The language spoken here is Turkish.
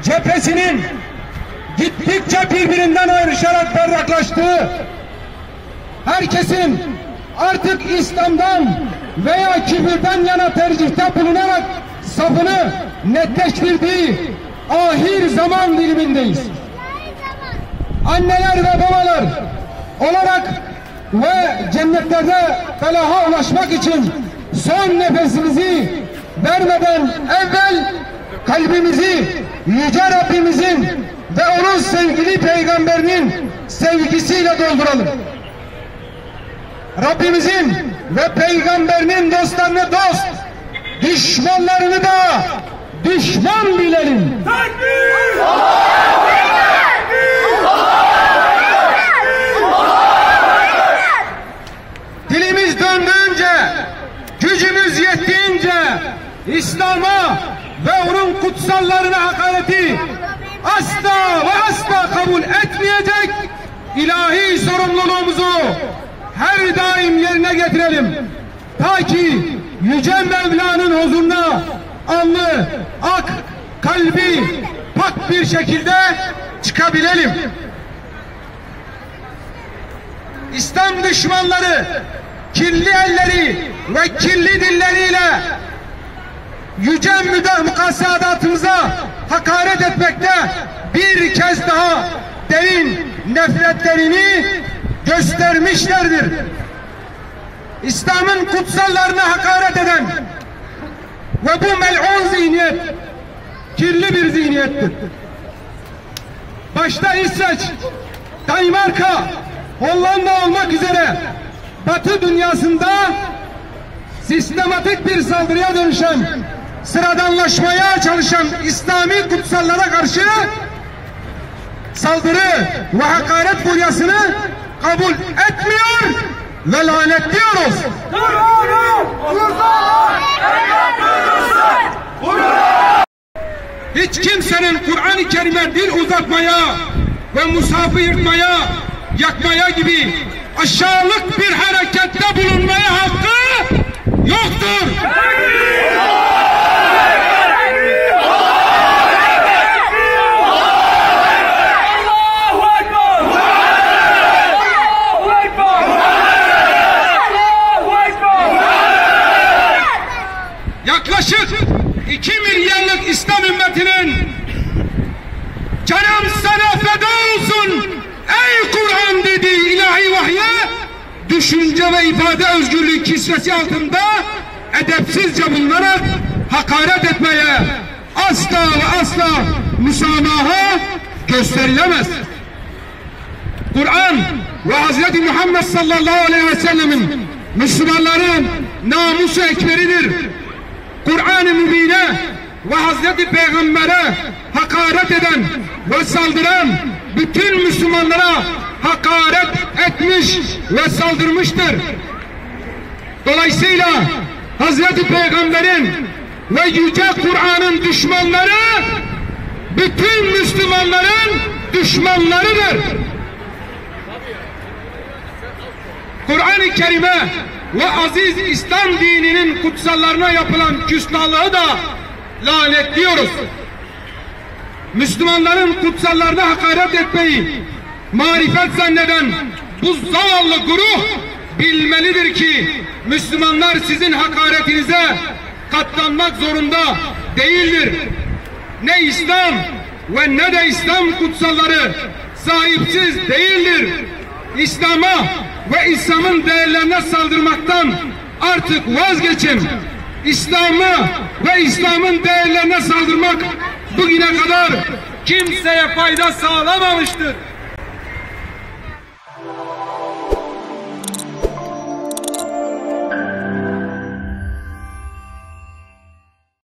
cephesinin gittikçe birbirinden ayrışarak berraklaştığı, herkesin artık İslam'dan veya küfürden yana tercihte bulunarak safını netleştirdiği ahir zaman dilimindeyiz. Anneler ve babalar olarak ve cennetlerde felaha ulaşmak için son nefesimizi vermeden evvel kalbimizi Yüce Rabbimizin ve onun sevgili peygamberinin sevgisiyle dolduralım. Rabbimizin ve peygamberinin dostlarını dost, düşmanlarını da düşman bilelim. Takbir! Dilimiz döndüğünce, gücümüz yettiğince İslam'a ve onun kutsallarına hakareti asla ve asla kabul etmeyecek, ilahi sorumluluğumuzu her daim yerine getirelim. Ta ki Yüce Mevla'nın huzuruna alnı, ak, kalbi pak bir şekilde çıkabilelim. İslam düşmanları kirli elleri ve kirli dilleriyle yüce mukassadatımıza hakaret etmekte bir kez daha derin nefretlerini göstermişlerdir. İslam'ın kutsallarına hakaret eden ve bu mel'un zihniyet kirli bir zihniyettir. Başta İsveç, Danimarka, Hollanda olmak üzere Batı dünyasında sistematik bir saldırıya dönüşen, sıradanlaşmaya çalışan İslami kutsallara karşı saldırı ve hakaret furyasını kabul etmiyor ve lanetliyoruz. Hiç kimsenin Kur'an-ı Kerim'e dil uzatmaya ve mushafı yırtmaya, yakmaya gibi aşağılık bir harekette bulunmaya hakkı yoktur. Yaklaşık 2 milyarlık İslam ümmetinin canım sana feda olsun ey Kur'an dediği ilahi vahye düşünce ve ifade özgürlüğü kisvesi altında edepsizce bulunarak hakaret etmeye asla ve asla müsamaha gösterilemez. Kur'an ve Hz. Muhammed sallallahu aleyhi ve sellemin Müslümanların namusu ekberidir. Kur'an-ı Mübin'e ve Hazreti Peygamber'e hakaret eden ve saldıran bütün Müslümanlara hakaret etmiş ve saldırmıştır. Dolayısıyla Hazreti Peygamber'in ve Yüce Kur'an'ın düşmanları bütün Müslümanların düşmanlarıdır. Kur'an-ı Kerim'e ve aziz İslam dininin kutsallarına yapılan küstahlığı da lanetliyoruz. Müslümanların kutsallarına hakaret etmeyi marifet zanneden bu zavallı güruh bilmelidir ki Müslümanlar sizin hakaretinize katlanmak zorunda değildir. Ne İslam ve ne de İslam kutsalları sahipsiz değildir. İslam'a ve İslam'ın değerlerine saldırmaktan artık vazgeçin. İslam'a ve İslam'ın değerlerine saldırmak bugüne kadar kimseye fayda sağlamamıştır.